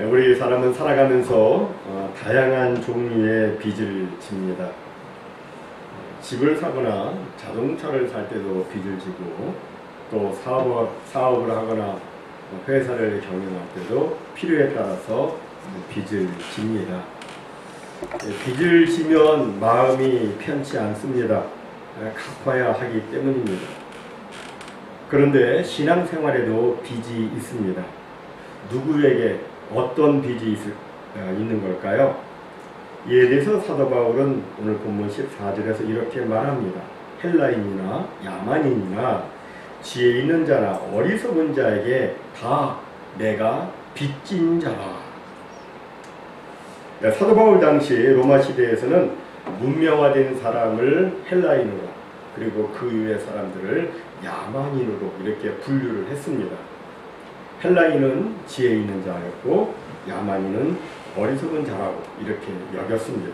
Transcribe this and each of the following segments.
우리 사람은 살아가면서 다양한 종류의 빚을 집니다. 집을 사거나 자동차를 살 때도 빚을 지고, 또 사업을 하거나 회사를 경영할 때도 필요에 따라서 빚을 집니다. 빚을 지면 마음이 편치 않습니다. 갚아야 하기 때문입니다. 그런데 신앙생활에도 빚이 있습니다. 누구에게 어떤 빚이 있는 걸까요? 이에 대해서 사도 바울은 오늘 본문 14절에서 이렇게 말합니다. 헬라인이나 야만인이나 지혜 있는 자나 어리석은 자에게 다 내가 빚진 자라. 사도 바울 당시 로마 시대에서는 문명화된 사람을 헬라인으로, 그리고 그 이외의 사람들을 야만인으로 이렇게 분류를 했습니다. 헬라인은 지혜 있는 자였고 야만인은 어리석은 자라고 이렇게 여겼습니다.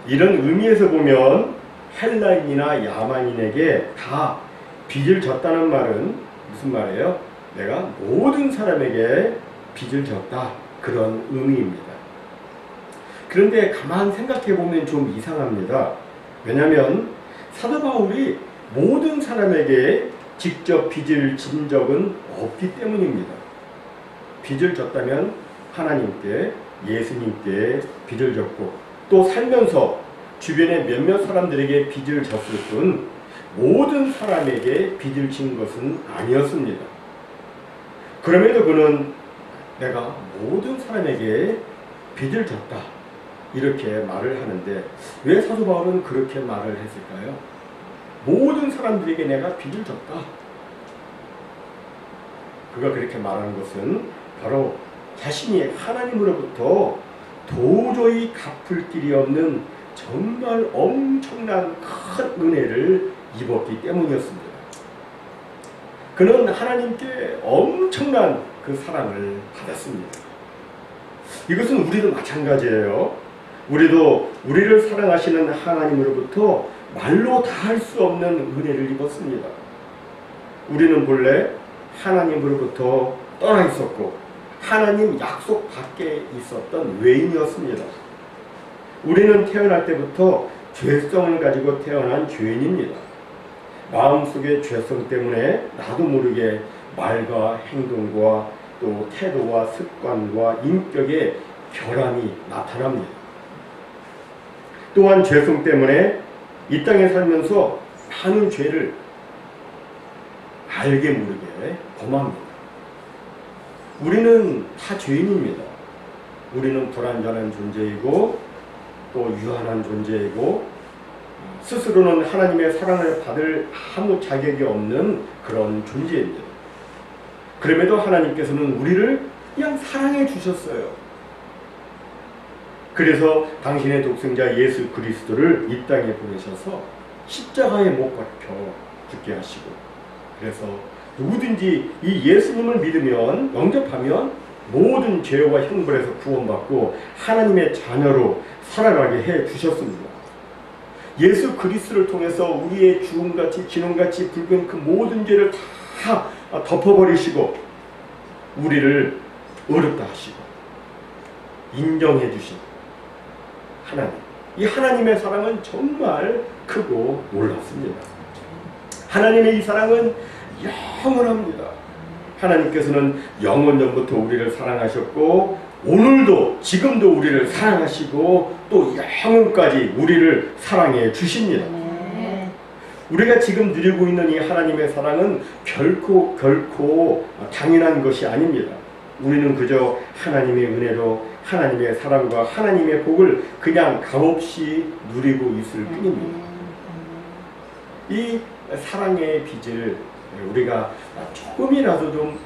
이런 의미에서 보면 헬라인이나 야만인에게 다 빚을 졌다는 말은 무슨 말이에요? 내가 모든 사람에게 빚을 졌다, 그런 의미입니다. 그런데 가만 생각해 보면 좀 이상합니다. 왜냐하면 사도 바울이 모든 사람에게 직접 빚을 진 적은 없기 때문입니다. 빚을 졌다면 하나님께, 예수님께 빚을 졌고, 또 살면서 주변의 몇몇 사람들에게 빚을 졌을 뿐 모든 사람에게 빚을 진 것은 아니었습니다. 그럼에도 그는 내가 모든 사람에게 빚을 졌다, 이렇게 말을 하는데 왜 사도 바울은 그렇게 말을 했을까요? 모든 사람들에게 내가 빚을 졌다. 그가 그렇게 말하는 것은 바로 자신이 하나님으로부터 도저히 갚을 길이 없는 정말 엄청난 큰 은혜를 입었기 때문이었습니다. 그는 하나님께 엄청난 그 사랑을 받았습니다. 이것은 우리도 마찬가지예요. 우리도 우리를 사랑하시는 하나님으로부터 말로 다 할 수 없는 은혜를 입었습니다. 우리는 본래 하나님으로부터 떠나 있었고 하나님 약속 밖에 있었던 외인이었습니다. 우리는 태어날 때부터 죄성을 가지고 태어난 죄인입니다. 마음속의 죄성 때문에 나도 모르게 말과 행동과 또 태도와 습관과 인격에 결함이 나타납니다. 또한 죄성 때문에 이 땅에 살면서 많은 죄를 알게 모르게 범합니다. 우리는 다 죄인입니다. 우리는 불완전한 존재이고 또 유한한 존재이고 스스로는 하나님의 사랑을 받을 아무 자격이 없는 그런 존재입니다. 그럼에도 하나님께서는 우리를 그냥 사랑해 주셨어요. 그래서 당신의 독생자 예수 그리스도를 이 땅에 보내셔서 십자가에 못 박혀 죽게 하시고, 그래서 누구든지 이 예수님을 믿으면, 영접하면 모든 죄와 형벌에서 구원받고 하나님의 자녀로 살아가게 해 주셨습니다. 예수 그리스도를 통해서 우리의 죽음같이 기름같이 붉은 그 모든 죄를 다 덮어버리시고 우리를 의롭다 하시고 인정해 주신 하나님, 이 하나님의 사랑은 정말 크고 놀랍습니다. 하나님의 이 사랑은 영원합니다. 하나님께서는 영원전부터 우리를 사랑하셨고 오늘도 지금도 우리를 사랑하시고 또 영원까지 우리를 사랑해 주십니다. 우리가 지금 누리고 있는 이 하나님의 사랑은 결코 당연한 것이 아닙니다. 우리는 그저 하나님의 은혜로 하나님의 사랑과 하나님의 복을 그냥 값없이 누리고 있을 뿐입니다. 이 사랑의 빚을 우리가 조금이라도 좀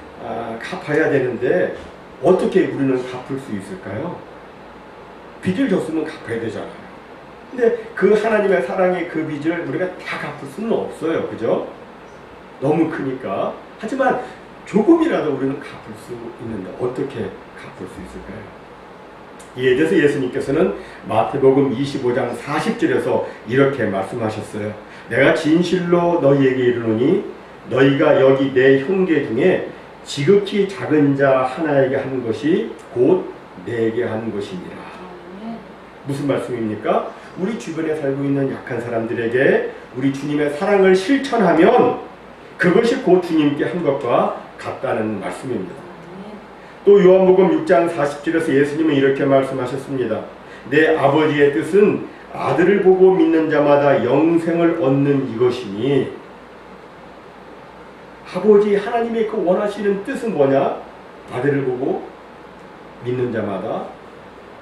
갚아야 되는데 어떻게 우리는 갚을 수 있을까요? 빚을 졌으면 갚아야 되잖아요. 근데 그 하나님의 사랑의 그 빚을 우리가 다 갚을 수는 없어요. 그죠? 너무 크니까. 하지만 조금이라도 우리는 갚을 수 있는데 어떻게 갚을 수 있을까요? 이에 대해서 예수님께서는 마태복음 25장 40절에서 이렇게 말씀하셨어요. 내가 진실로 너희에게 이르노니 너희가 여기 내 형제 중에 지극히 작은 자 하나에게 한 것이 곧 내게 한 것이니라. 무슨 말씀입니까? 우리 주변에 살고 있는 약한 사람들에게 우리 주님의 사랑을 실천하면 그것이 곧 주님께 한 것과 같다는 말씀입니다. 또 요한복음 6장 40절에서 예수님은 이렇게 말씀하셨습니다. 내 아버지의 뜻은 아들을 보고 믿는 자마다 영생을 얻는 이것이니, 아버지 하나님의 그 원하시는 뜻은 뭐냐? 아들을 보고 믿는 자마다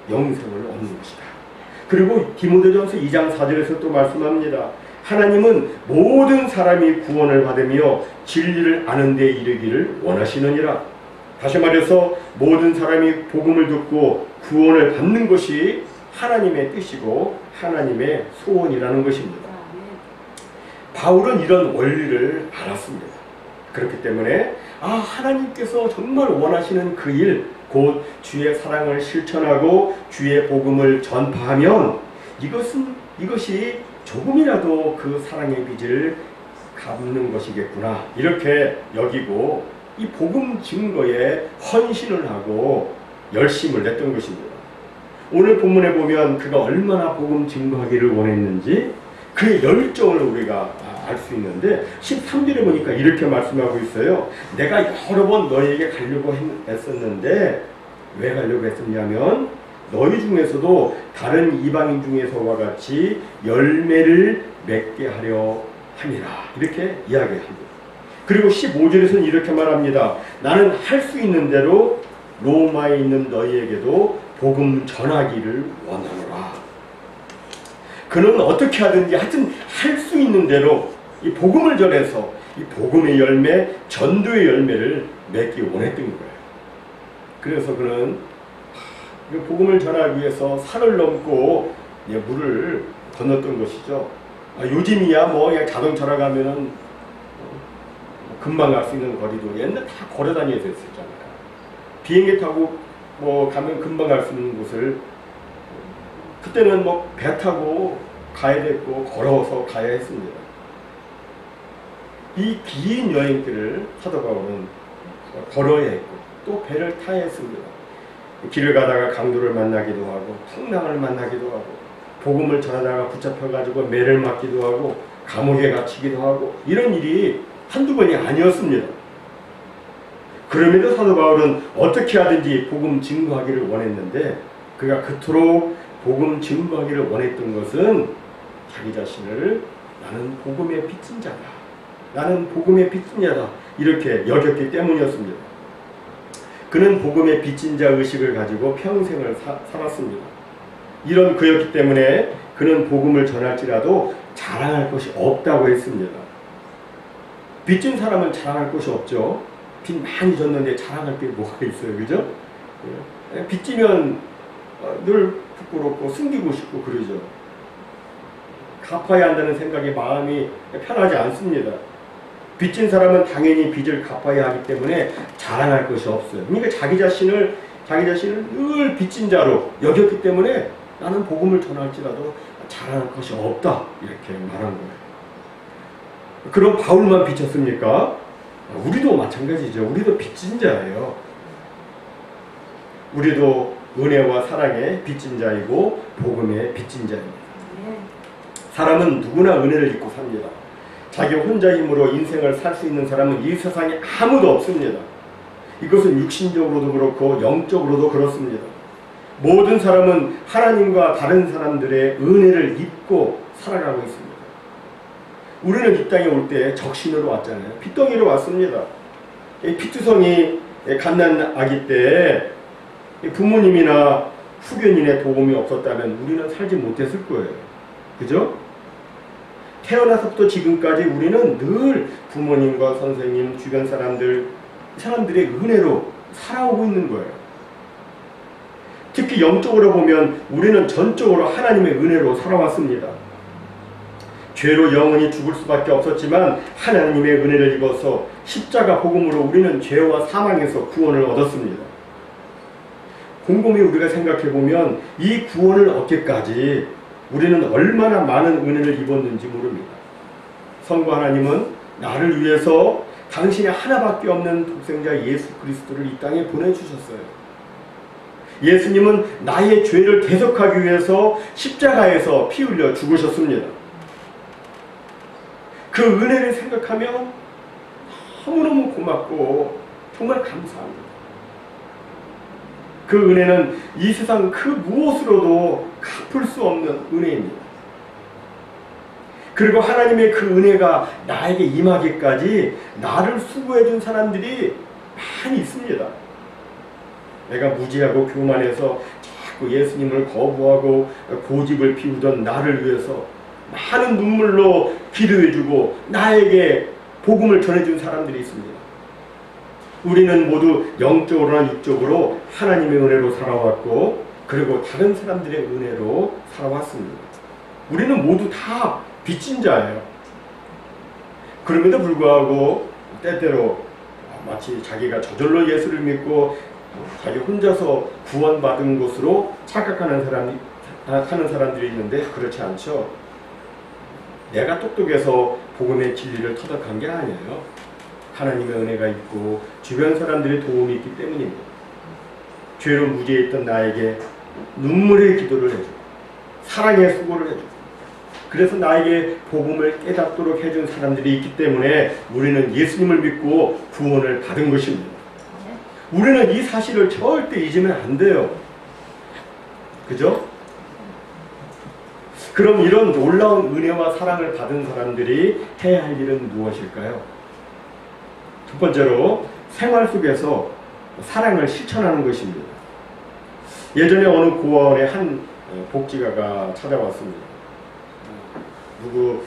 영생을 얻는 것이다. 그리고 디모데전서 2장 4절에서 또 말씀합니다. 하나님은 모든 사람이 구원을 받으며 진리를 아는 데 이르기를 원하시느니라. 다시 말해서 모든 사람이 복음을 듣고 구원을 받는 것이 하나님의 뜻이고 하나님의 소원이라는 것입니다. 바울은 이런 원리를 알았습니다. 그렇기 때문에 하나님께서 정말 원하시는 그 일, 곧 주의 사랑을 실천하고 주의 복음을 전파하면 이것이 조금이라도 그 사랑의 빚을 갚는 것이겠구나, 이렇게 여기고 이 복음 증거에 헌신을 하고 열심을 냈던 것입니다. 오늘 본문에 보면 그가 얼마나 복음 증거하기를 원했는지 그의 열정을 우리가 알 수 있는데 13절에 보니까 이렇게 말씀하고 있어요. 내가 여러 번 너희에게 가려고 했었는데 왜 가려고 했었냐면 너희 중에서도 다른 이방인 중에서와 같이 열매를 맺게 하려 함이라, 이렇게 이야기합니다. 그리고 15절에서는 이렇게 말합니다. 나는 할 수 있는 대로 로마에 있는 너희에게도 복음 전하기를 원하노라. 그는 어떻게 하든지 하여튼 할 수 있는 대로 이 복음을 전해서 이 복음의 열매, 전도의 열매를 맺기 원했던 거예요. 그래서 그는 복음을 전하기 위해서 산을 넘고 물을 건넜던 것이죠. 요즘이야 그냥 자동차로 가면은 금방 갈 수 있는 거리도 옛날 다 걸어 다녀야 됐었잖아요. 비행기 타고 가면 금방 갈 수 있는 곳을 그때는 배 타고 가야 됐고 걸어서 가야 했습니다. 이 긴 여행길을 사도 바울은 걸어야 했고 또 배를 타야 했습니다. 길을 가다가 강도를 만나기도 하고 풍랑을 만나기도 하고 복음을 전하다가 붙잡혀가지고 매를 맞기도 하고 감옥에 갇히기도 하고 이런 일이 한두 번이 아니었습니다. 그럼에도 사도 바울은 어떻게 하든지 복음 증거하기를 원했는데 그가 그토록 복음 증거하기를 원했던 것은 자기 자신을 나는 복음의 빚진 자다, 나는 복음의 빚진 자다, 이렇게 여겼기 때문이었습니다. 그는 복음의 빚진 자 의식을 가지고 평생을 살았습니다. 이런 그였기 때문에 그는 복음을 전할지라도 자랑할 것이 없다고 했습니다. 빚진 사람은 자랑할 것이 없죠. 빚 많이 졌는데 자랑할 게 뭐가 있어요, 그죠? 빚지면 늘 부끄럽고 숨기고 싶고 그러죠. 갚아야 한다는 생각에 마음이 편하지 않습니다. 빚진 사람은 당연히 빚을 갚아야 하기 때문에 자랑할 것이 없어요. 그러니까 자기 자신을 늘 빚진 자로 여겼기 때문에 나는 복음을 전할지라도 자랑할 것이 없다, 이렇게 말한 거예요. 그럼 바울만 빚졌습니까? 우리도 마찬가지죠. 우리도 빚진 자예요. 우리도 은혜와 사랑의 빚진 자이고 복음의 빚진 자입니다. 사람은 누구나 은혜를 입고 삽니다. 자기 혼자 힘으로 인생을 살 수 있는 사람은 이 세상에 아무도 없습니다. 이것은 육신적으로도 그렇고 영적으로도 그렇습니다. 모든 사람은 하나님과 다른 사람들의 은혜를 입고 살아가고 있습니다. 우리는 이 땅에 올 때 적신으로 왔잖아요. 핏덩이로 왔습니다. 피투성이 갓난 아기 때 부모님이나 후견인의 도움이 없었다면 우리는 살지 못했을 거예요. 그죠? 태어나서부터 지금까지 우리는 늘 부모님과 선생님, 주변 사람들의 은혜로 살아오고 있는 거예요. 특히 영적으로 보면 우리는 전적으로 하나님의 은혜로 살아왔습니다. 죄로 영원히 죽을 수밖에 없었지만 하나님의 은혜를 입어서 십자가 복음으로 우리는 죄와 사망에서 구원을 얻었습니다. 곰곰이 우리가 생각해 보면 이 구원을 얻기까지 우리는 얼마나 많은 은혜를 입었는지 모릅니다. 성부 하나님은 나를 위해서 당신의 하나밖에 없는 독생자 예수 그리스도를 이 땅에 보내주셨어요. 예수님은 나의 죄를 대속하기 위해서 십자가에서 피 흘려 죽으셨습니다. 그 은혜를 생각하면 너무너무 고맙고 정말 감사합니다. 그 은혜는 이 세상 그 무엇으로도 갚을 수 없는 은혜입니다. 그리고 하나님의 그 은혜가 나에게 임하기까지 나를 수고해 준 사람들이 많이 있습니다. 내가 무지하고 교만해서 자꾸 예수님을 거부하고 고집을 피우던 나를 위해서 많은 눈물로 기도해주고 나에게 복음을 전해준 사람들이 있습니다. 우리는 모두 영적으로나 육적으로 하나님의 은혜로 살아왔고 그리고 다른 사람들의 은혜로 살아왔습니다. 우리는 모두 다 빚진 자예요. 그럼에도 불구하고 때때로 마치 자기가 저절로 예수를 믿고 자기 혼자서 구원받은 것으로 착각하는 사람들이 있는데 그렇지 않죠. 내가 똑똑해서 복음의 진리를 터득한 게 아니에요. 하나님의 은혜가 있고 주변 사람들의 도움이 있기 때문입니다. 죄로 무죄에 있던 나에게 눈물의 기도를 해주고 사랑의 수고를 해주고 그래서 나에게 복음을 깨닫도록 해준 사람들이 있기 때문에 우리는 예수님을 믿고 구원을 받은 것입니다. 우리는 이 사실을 절대 잊으면 안 돼요. 그죠? 그럼 이런 놀라운 은혜와 사랑을 받은 사람들이 해야 할 일은 무엇일까요? 첫 번째로 생활 속에서 사랑을 실천하는 것입니다. 예전에 어느 고아원에 한 복지가가 찾아왔습니다. 누구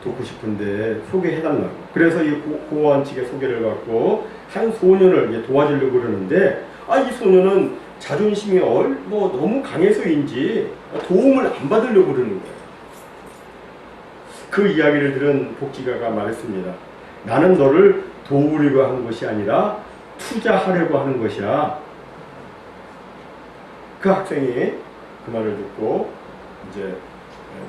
돕고 싶은데 소개해달라고. 그래서 이 고아원 측의 소개를 받고 한 소년을 도와주려고 그러는데 이 소년은 자존심이 너무 강해서인지 도움을 안 받으려고 그러는 거예요. 그 이야기를 들은 복지가가 말했습니다. 나는 너를 도우려고 한 것이 아니라 투자하려고 하는 것이야. 그 학생이 그 말을 듣고 이제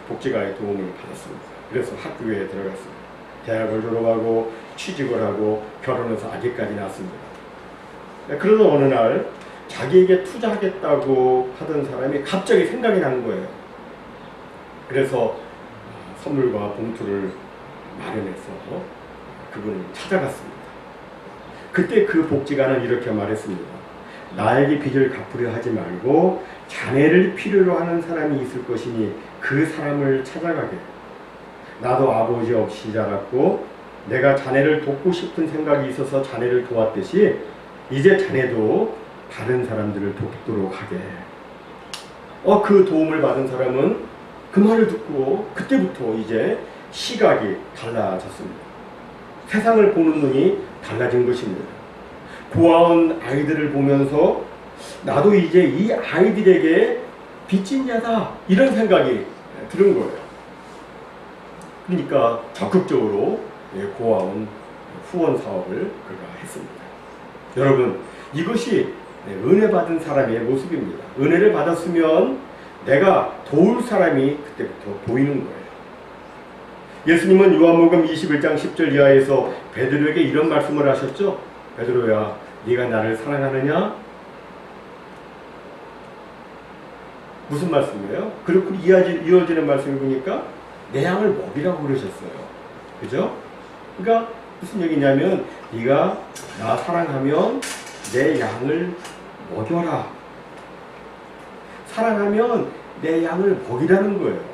복지가의 도움을 받았습니다. 그래서 학교에 들어갔습니다. 대학을 졸업하고 취직을 하고 결혼해서 아기까지 낳았습니다. 그러던 어느 날 자기에게 투자하겠다고 하던 사람이 갑자기 생각이 난 거예요. 그래서 선물과 봉투를 마련해서 그분을 찾아갔습니다. 그때 그 복지가는 이렇게 말했습니다. 나에게 빚을 갚으려 하지 말고 자네를 필요로 하는 사람이 있을 것이니 그 사람을 찾아가게. 나도 아버지 없이 자랐고 내가 자네를 돕고 싶은 생각이 있어서 자네를 도왔듯이 이제 자네도 다른 사람들을 돕도록 하게. 그 도움을 받은 사람은 그 말을 듣고 그때부터 이제 시각이 달라졌습니다. 세상을 보는 눈이 달라진 것입니다. 고아원 아이들을 보면서 나도 이제 이 아이들에게 빚진 자다 이런 생각이 들은 거예요. 그러니까 적극적으로 고아원 후원 사업을 그가 했습니다. 여러분, 이것이 은혜 받은 사람의 모습입니다. 은혜를 받았으면 내가 도울 사람이 그때부터 보이는 거예요. 예수님은 요한복음 21장 10절 이하에서 베드로에게 이런 말씀을 하셨죠. 베드로야, 네가 나를 사랑하느냐? 무슨 말씀이에요? 그렇게 이어지는 말씀을 보니까 내 양을 먹이라고 그러셨어요. 그죠? 그러니까 무슨 얘기냐면 네가 나 사랑하면 내 양을 먹여라. 사랑하면 내 양을 먹이라는 거예요.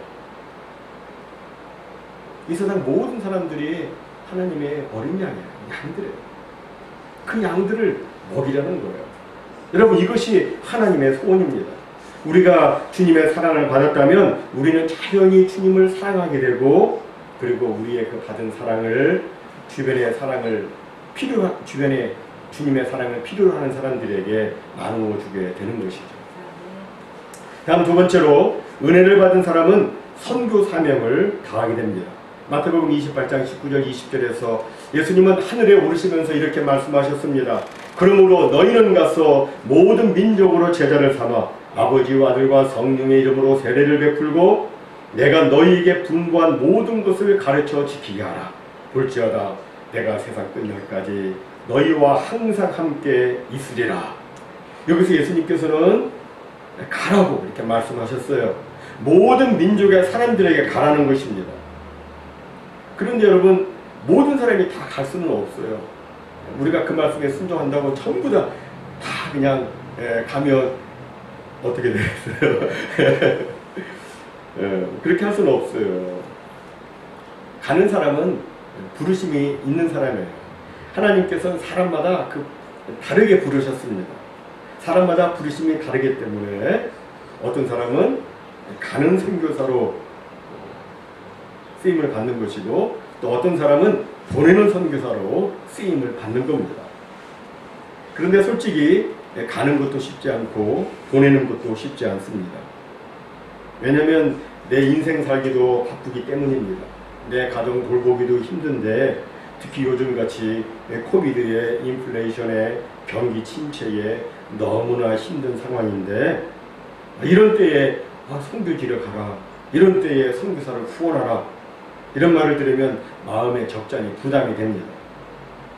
이 세상 모든 사람들이 하나님의 어린 양이에요. 양들이에요. 그 양들을 먹이라는 거예요. 여러분, 이것이 하나님의 소원입니다. 우리가 주님의 사랑을 받았다면 우리는 자연히 주님을 사랑하게 되고 그리고 우리의 그 받은 사랑을 주변에 주님의 사랑을 필요로 하는 사람들에게 나누어 주게 되는 것이죠. 다음 두 번째로 은혜를 받은 사람은 선교 사명을 다하게 됩니다. 마태복음 28장 19절 20절에서 예수님은 하늘에 오르시면서 이렇게 말씀하셨습니다. 그러므로 너희는 가서 모든 민족으로 제자를 삼아 아버지와 아들과 성령의 이름으로 세례를 베풀고 내가 너희에게 분부한 모든 것을 가르쳐 지키게 하라. 볼지어다 내가 세상 끝날까지 너희와 항상 함께 있으리라. 여기서 예수님께서는 가라고 이렇게 말씀하셨어요. 모든 민족의 사람들에게 가라는 것입니다. 그런데 여러분, 모든 사람이 다 갈 수는 없어요. 우리가 그 말씀에 순종한다고 전부 다 그냥 가면 어떻게 되겠어요? 그렇게 할 수는 없어요. 가는 사람은 부르심이 있는 사람이에요. 하나님께서는 사람마다 다르게 부르셨습니다. 사람마다 부르심이 다르기 때문에 어떤 사람은 가는 선교사로 쓰임을 받는 것이고, 또 어떤 사람은 보내는 선교사로 쓰임을 받는 겁니다. 그런데 솔직히 가는 것도 쉽지 않고 보내는 것도 쉽지 않습니다. 왜냐하면 내 인생 살기도 바쁘기 때문입니다. 내 가정 돌보기도 힘든데, 특히 요즘같이 코비드에, 인플레이션에, 경기 침체에 너무나 힘든 상황인데, 이런 때에 선교지를 가라, 이런 때에 선교사를 후원하라, 이런 말을 들으면 마음에 적잖이 부담이 됩니다.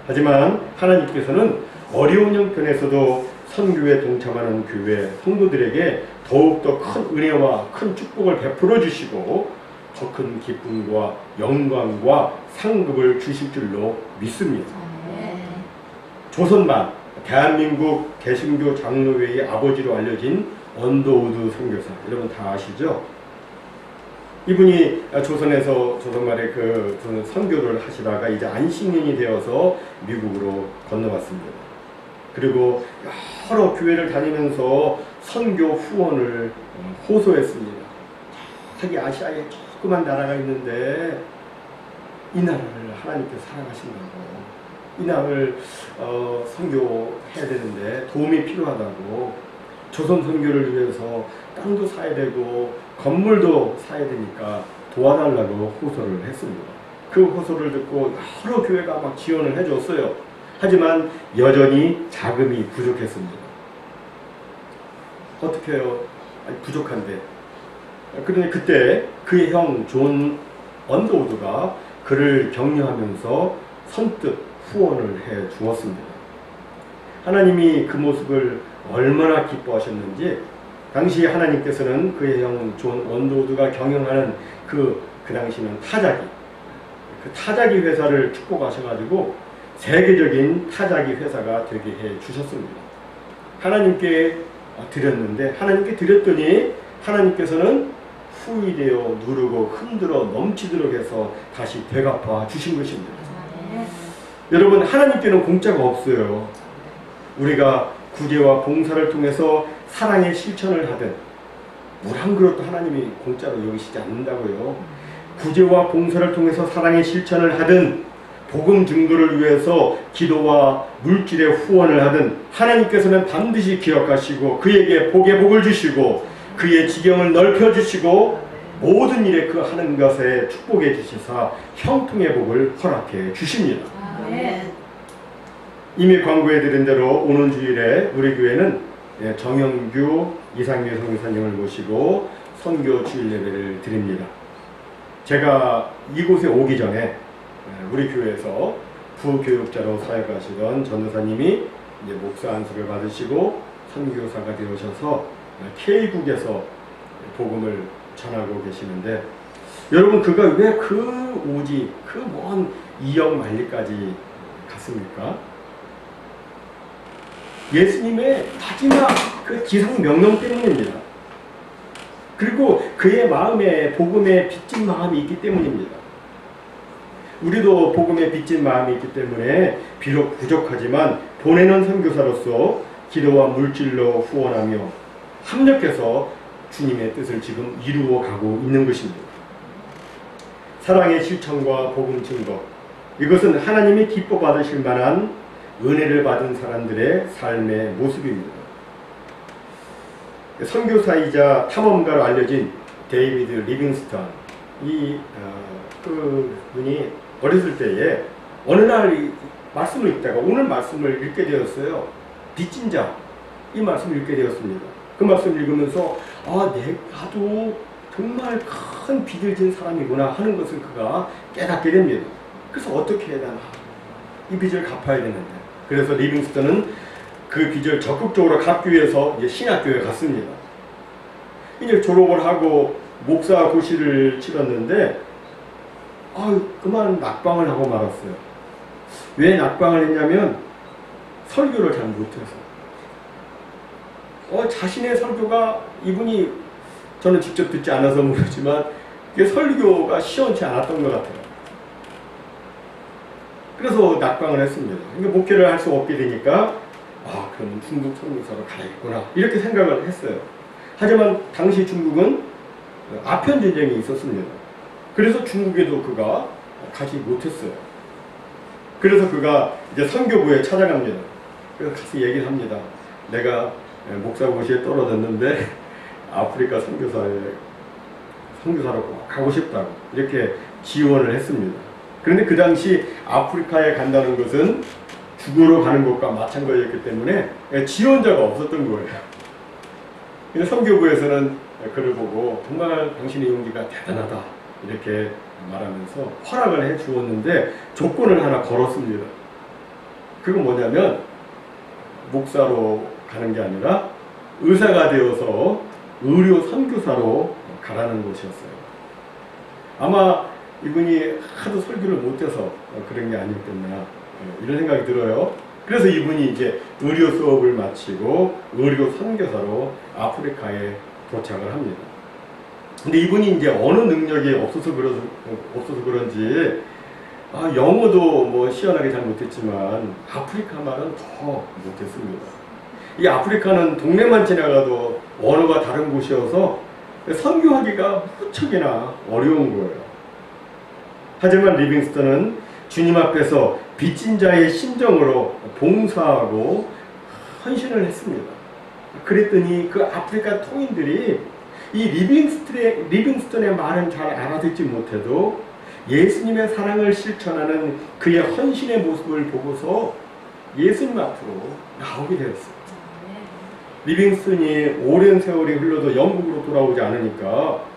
하지만 하나님께서는 어려운 형편에서도 선교에 동참하는 교회 성도들에게 더욱더 큰 은혜와 큰 축복을 베풀어 주시고 더 큰 기쁨과 영광과 상급을 주실 줄로 믿습니다. 조선만 대한민국 개신교 장로회의 아버지로 알려진 언더우드 선교사, 여러분 다 아시죠? 이분이 조선에서 조선말에 선교를 하시다가 이제 안식년이 되어서 미국으로 건너왔습니다. 그리고 여러 교회를 다니면서 선교 후원을 호소했습니다. 자기 아시아에 조그만 나라가 있는데 이 나라를 하나님께서 사랑하신다고, 이 나라를 선교해야 되는데 도움이 필요하다고, 조선 선교를 위해서 땅도 사야 되고 건물도 사야 되니까 도와달라고 호소를 했습니다. 그 호소를 듣고 여러 교회가 막 지원을 해줬어요. 하지만 여전히 자금이 부족했습니다. 어떻게 해요? 부족한데. 그런데 그때 그의 형 존 언더우드가 그를 격려하면서 선뜻 후원을 해 주었습니다. 하나님이 그 모습을 얼마나 기뻐하셨는지, 당시 하나님께서는 그의 형 존 언더우드가 경영하는 그 당시는 타자기 회사를 축복하셔가지고 세계적인 타자기 회사가 되게 해 주셨습니다. 하나님께 드렸는데, 하나님께 드렸더니 하나님께서는 후일되어 누르고 흔들어 넘치도록 해서 다시 되갚아 주신 것입니다. 여러분, 하나님께는 공짜가 없어요. 우리가 구제와 봉사를 통해서 사랑의 실천을 하든, 물 한 그릇도 하나님이 공짜로 여기시지 않는다고요. 구제와 봉사를 통해서 사랑의 실천을 하든, 복음 증거를 위해서 기도와 물질의 후원을 하든, 하나님께서는 반드시 기억하시고 그에게 복의 복을 주시고 그의 지경을 넓혀주시고 모든 일에 그 하는 것에 축복해 주시사 형통의 복을 허락해 주십니다. 이미 광고해드린 대로 오는 주일에 우리 교회는 정영규 이상규 선교사님을 모시고 선교 주일 예배를 드립니다. 제가 이곳에 오기 전에 우리 교회에서 부교육자로 사역하시던 전도사님이 이제 목사 안수를 받으시고 선교사가 되어셔서 K국에서 복음을 전하고 계시는데, 여러분, 그가 왜 그 먼 2억 마일리까지 갔습니까? 예수님의 마지막 그 지상 명령 때문입니다. 그리고 그의 마음에 복음에 빚진 마음이 있기 때문입니다. 우리도 복음에 빚진 마음이 있기 때문에 비록 부족하지만 보내는 선교사로서 기도와 물질로 후원하며 합력해서 주님의 뜻을 지금 이루어 가고 있는 것입니다. 사랑의 실천과 복음 증거, 이것은 하나님이 기뻐 받으실 만한 은혜를 받은 사람들의 삶의 모습입니다. 선교사이자 탐험가로 알려진 데이비드 리빙스턴, 그분이 어렸을 때에 어느 날 말씀을 읽다가 오늘 말씀을 읽게 되었어요. 빚진 자, 이 말씀을 읽게 되었습니다. 그 말씀을 읽으면서 나도 정말 큰 빚을 진 사람이구나 하는 것을 그가 깨닫게 됩니다. 그래서 어떻게 해야 되나, 이 빚을 갚아야 되는데, 그래서 리빙스턴은 그 빚을 적극적으로 갚기 위해서 이제 신학교에 갔습니다. 이제 졸업을 하고 목사 고시를 치렀는데 그만 낙방을 하고 말았어요. 왜 낙방을 했냐면 설교를 잘 못해서. 자신의 설교가, 이분이 저는 직접 듣지 않아서 모르지만 이게 설교가 시원치 않았던 것 같아요. 그래서 낙방을 했습니다. 그러니까 목회를 할 수 없게 되니까 그럼 중국 선교사로 가야겠구나 이렇게 생각을 했어요. 하지만 당시 중국은 아편 전쟁이 있었습니다. 그래서 중국에도 그가 가지 못했어요. 그래서 그가 이제 선교부에 찾아갑니다. 그래서 가서 얘기를 합니다. 내가 목사고시에 떨어졌는데 아프리카 선교사로 가고 싶다고 이렇게 지원을 했습니다. 그런데 그 당시 아프리카에 간다는 것은 죽으러 가는 것과 마찬가지였기 때문에 지원자가 없었던 거예요. 선교부에서는 그를 보고 정말 당신의 용기가 대단하다 이렇게 말하면서 허락을 해 주었는데 조건을 하나 걸었습니다. 그건 뭐냐면 목사로 가는 게 아니라 의사가 되어서 의료 선교사로 가라는 것이었어요. 아마 이분이 하도 설교를 못해서 그런 게 아니었겠나 이런 생각이 들어요. 그래서 이분이 이제 의료 수업을 마치고 의료 선교사로 아프리카에 도착을 합니다. 근데 이분이 이제 어느 능력이 없어서 그런지 영어도 뭐 시원하게 잘 못했지만 아프리카 말은 더 못했습니다. 이 아프리카는 동네만 지나가도 언어가 다른 곳이어서 선교하기가 무척이나 어려운 거예요. 하지만 리빙스턴은 주님 앞에서 빚진 자의 심정으로 봉사하고 헌신을 했습니다. 그랬더니 그 아프리카 통인들이 이 리빙스턴의 말은 잘 알아듣지 못해도 예수님의 사랑을 실천하는 그의 헌신의 모습을 보고서 예수님 앞으로 나오게 되었어요. 리빙스턴이 오랜 세월이 흘러도 영국으로 돌아오지 않으니까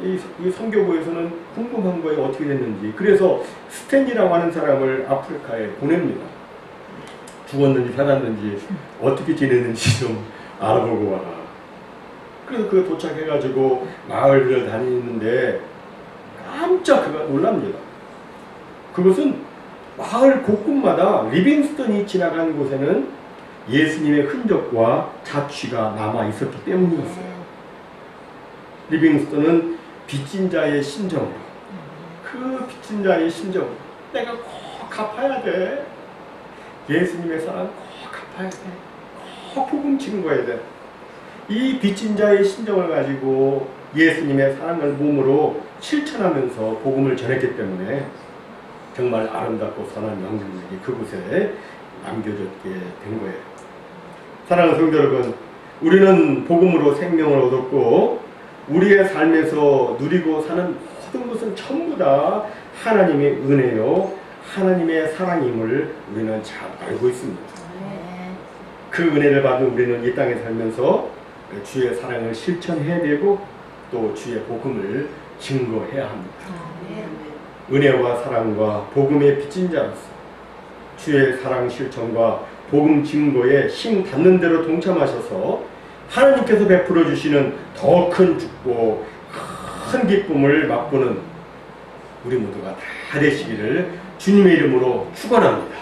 이 선교부에서는 궁금한 거예요. 어떻게 됐는지. 그래서 스탠리라고 하는 사람을 아프리카에 보냅니다. 죽었는지 살았는지 어떻게 지냈는지 좀 알아보고 와라. 그래서 그 도착해가지고 마을을 다니는데 깜짝 그가 놀랍니다. 그것은 마을 곳곳마다 리빙스턴이 지나간 곳에는 예수님의 흔적과 자취가 남아 있었기 때문이었어요. 리빙스턴은 빚진 자의 심정으로, 그 빚진 자의 심정으로 내가 꼭 갚아야 돼. 예수님의 사랑 꼭 갚아야 돼. 꼭 복음 증거해야 돼. 이 빚진 자의 심정을 가지고 예수님의 사랑을 몸으로 실천하면서 복음을 전했기 때문에 정말 아름답고 선한 영향력이 그곳에 남겨졌게 된 거예요. 사랑하는 성도 여러분, 우리는 복음으로 생명을 얻었고 우리의 삶에서 누리고 사는 모든 것은 전부 다 하나님의 은혜요, 하나님의 사랑임을 우리는 잘 알고 있습니다. 그 은혜를 받은 우리는 이 땅에 살면서 주의 사랑을 실천해야 되고 또 주의 복음을 증거해야 합니다. 은혜와 사랑과 복음의 빚진 자로서 주의 사랑 실천과 복음 증거에 힘 닿는 대로 동참하셔서 하나님께서 베풀어 주시는 더 큰 축복, 큰 기쁨을 맛보는 우리 모두가 다 되시기를 주님의 이름으로 축원합니다.